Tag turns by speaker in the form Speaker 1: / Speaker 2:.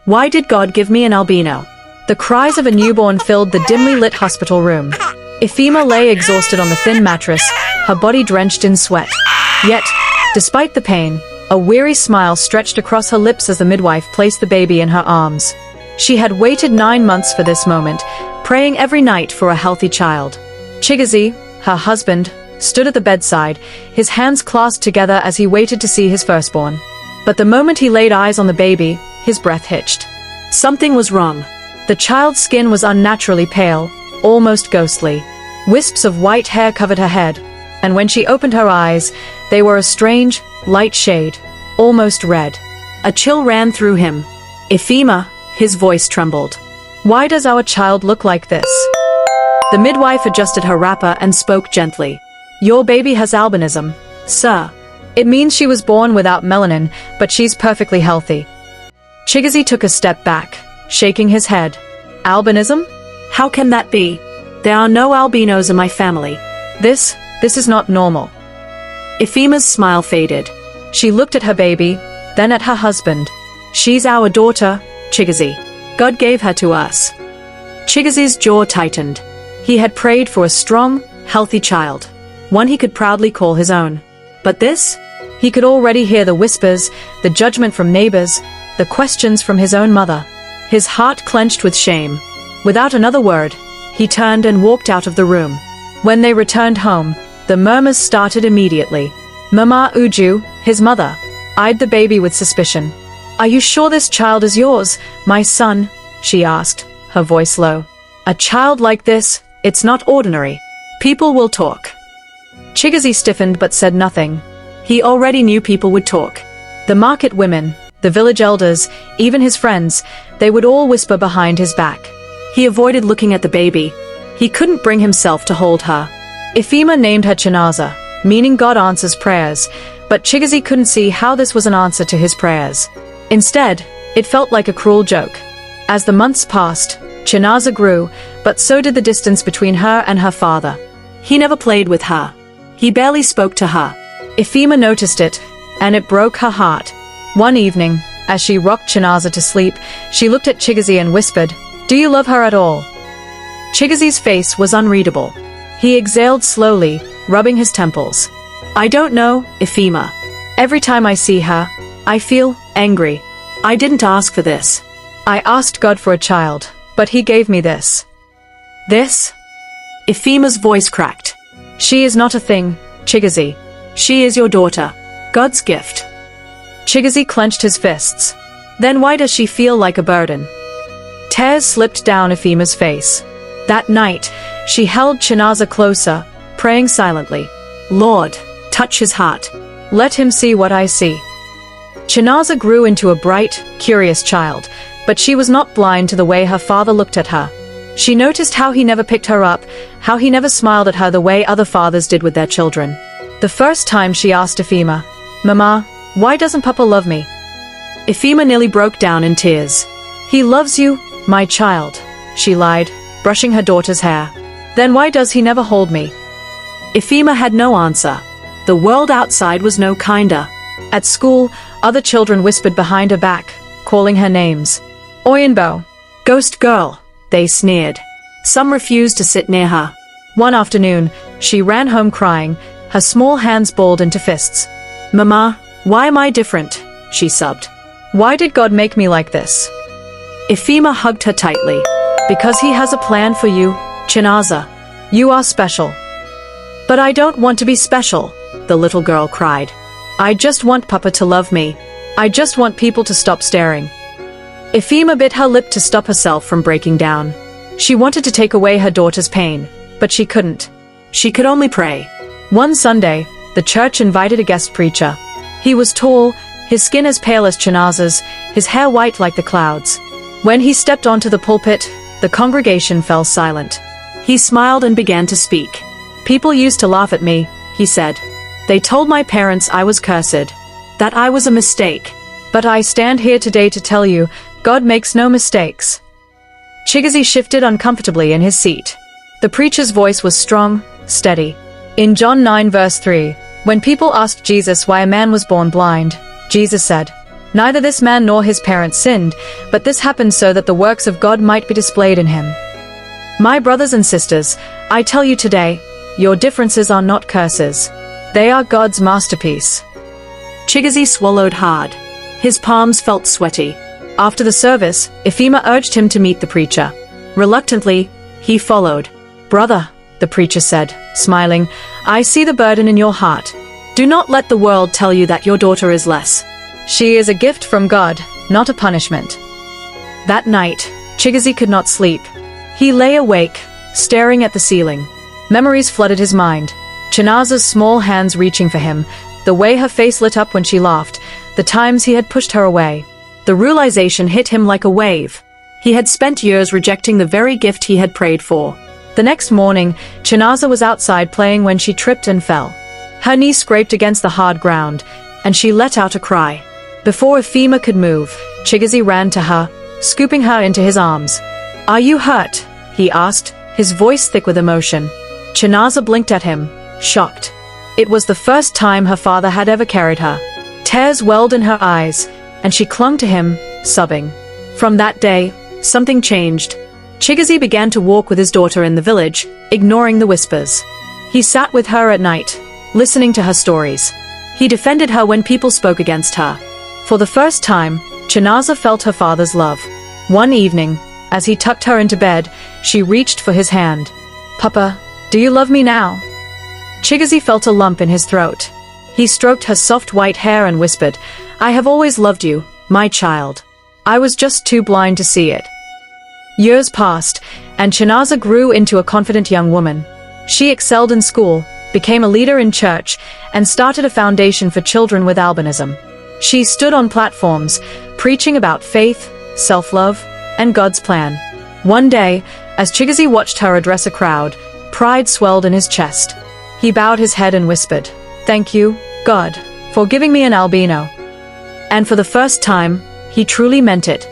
Speaker 1: Why did God give me an albino? The cries of a newborn filled the dimly lit hospital room. Ifeoma lay exhausted on the thin mattress, her body drenched in sweat. Yet, despite the pain, a weary smile stretched across her lips as the midwife placed the baby in her arms. She had waited 9 months for this moment, praying every night for a healthy child. Chinaza, her husband, stood at the bedside, his hands clasped together as he waited to see his firstborn. But the moment he laid eyes on the baby, his breath hitched. Something was wrong. The child's skin was unnaturally pale, almost ghostly. Wisps of white hair covered her head, and when she opened her eyes, they were a strange, light shade, almost red. A chill ran through him. Ifeoma, his voice trembled. Why does our child look like this? The midwife adjusted her wrapper and spoke gently. Your baby has albinism, sir. It means she was born without melanin, but she's perfectly healthy. Chinaza took a step back, shaking his head. Albinism? How can that be? There are no albinos in my family. This is not normal. Ifeoma's smile faded. She looked at her baby, then at her husband. She's our daughter, Chinaza. God gave her to us. Chinaza's jaw tightened. He had prayed for a strong, healthy child, one he could proudly call his own. But this? He could already hear the whispers, the judgment from neighbors, the questions from his own mother. His heart clenched with shame. Without another word, he turned and walked out of the room. When they returned home, the murmurs started immediately. Mama Uju, his mother, eyed the baby with suspicion. Are you sure this child is yours, my son? She asked, her voice low. A child like this, it's not ordinary. People will talk. Chinaza stiffened but said nothing. He already knew people would talk. The market women, the village elders, even his friends, they would all whisper behind his back. He avoided looking at the baby. He couldn't bring himself to hold her. Ifeoma named her Chinaza, meaning God answers prayers, but Chinaza couldn't see how this was an answer to his prayers. Instead, it felt like a cruel joke. As the months passed, Chinaza grew, but so did the distance between her and her father. He never played with her. He barely spoke to her. Ifeoma noticed it, and it broke her heart. One evening, as she rocked Chinaza to sleep, she looked at Chinaza and whispered, Do you love her at all? Chinaza's face was unreadable. He exhaled slowly, rubbing his temples. I don't know, Ifeoma. Every time I see her, I feel angry. I didn't ask for this. I asked God for a child, but he gave me this. This? Ifeoma's voice cracked. She is not a thing, Chinaza. She is your daughter. God's gift. Chinaza clenched his fists. Then why does she feel like a burden? Tears slipped down Ifeoma's face. That night, she held Chinaza closer, praying silently. Lord, touch his heart. Let him see what I see. Chinaza grew into a bright, curious child, but she was not blind to the way her father looked at her. She noticed how he never picked her up, how he never smiled at her the way other fathers did with their children. The first time she asked Ifeoma, Mama, why doesn't Papa love me? Ifeoma nearly broke down in tears. He loves you, my child, she lied, brushing her daughter's hair. Then why does he never hold me? Ifeoma had no answer. The world outside was no kinder. At school, other children whispered behind her back, calling her names. Oyinbo, ghost girl, they sneered. Some refused to sit near her. One afternoon, she ran home crying, her small hands balled into fists. Mama, why am I different? She sobbed. Why did God make me like this? Ifeoma hugged her tightly. Because he has a plan for you, Chinaza. You are special. But I don't want to be special, the little girl cried. I just want Papa to love me. I just want people to stop staring. Ifeoma bit her lip to stop herself from breaking down. She wanted to take away her daughter's pain, but she couldn't. She could only pray. One Sunday, the church invited a guest preacher. He was tall, his skin as pale as Chinaza's, his hair white like the clouds. When he stepped onto the pulpit, the congregation fell silent. He smiled and began to speak. People used to laugh at me, he said. They told my parents I was cursed, that I was a mistake. But I stand here today to tell you, God makes no mistakes. Chinaza shifted uncomfortably in his seat. The preacher's voice was strong, steady. In John 9 verse 3, when people asked Jesus why a man was born blind, Jesus said, Neither this man nor his parents sinned, but this happened so that the works of God might be displayed in him. My brothers and sisters, I tell you today, your differences are not curses. They are God's masterpiece. Chinaza swallowed hard. His palms felt sweaty. After the service, Ifeoma urged him to meet the preacher. Reluctantly, he followed. Brother, the preacher said, smiling, I see the burden in your heart. Do not let the world tell you that your daughter is less. She is a gift from God, not a punishment. That night, Chinaza could not sleep. He lay awake, staring at the ceiling. Memories flooded his mind. Chinaza's small hands reaching for him, the way her face lit up when she laughed, the times he had pushed her away. The realization hit him like a wave. He had spent years rejecting the very gift he had prayed for. The next morning, Chinaza was outside playing when she tripped and fell. Her knee scraped against the hard ground, and she let out a cry. Before Ifeoma could move, Chinaza ran to her, scooping her into his arms. Are you hurt? He asked, his voice thick with emotion. Chinaza blinked at him, shocked. It was the first time her father had ever carried her. Tears welled in her eyes, and she clung to him, sobbing. From that day, something changed. Chinaza began to walk with his daughter in the village, ignoring the whispers. He sat with her at night, listening to her stories. He defended her when people spoke against her. For the first time, Chinaza felt her father's love. One evening, as he tucked her into bed, she reached for his hand. Papa, do you love me now? Chinaza felt a lump in his throat. He stroked her soft white hair and whispered, I have always loved you, my child. I was just too blind to see it. Years passed, and Chinaza grew into a confident young woman. She excelled in school, became a leader in church, and started a foundation for children with albinism. She stood on platforms, preaching about faith, self-love, and God's plan. One day, as Chinaza watched her address a crowd, pride swelled in his chest. He bowed his head and whispered, Thank you, God, for giving me an albino. And for the first time, he truly meant it.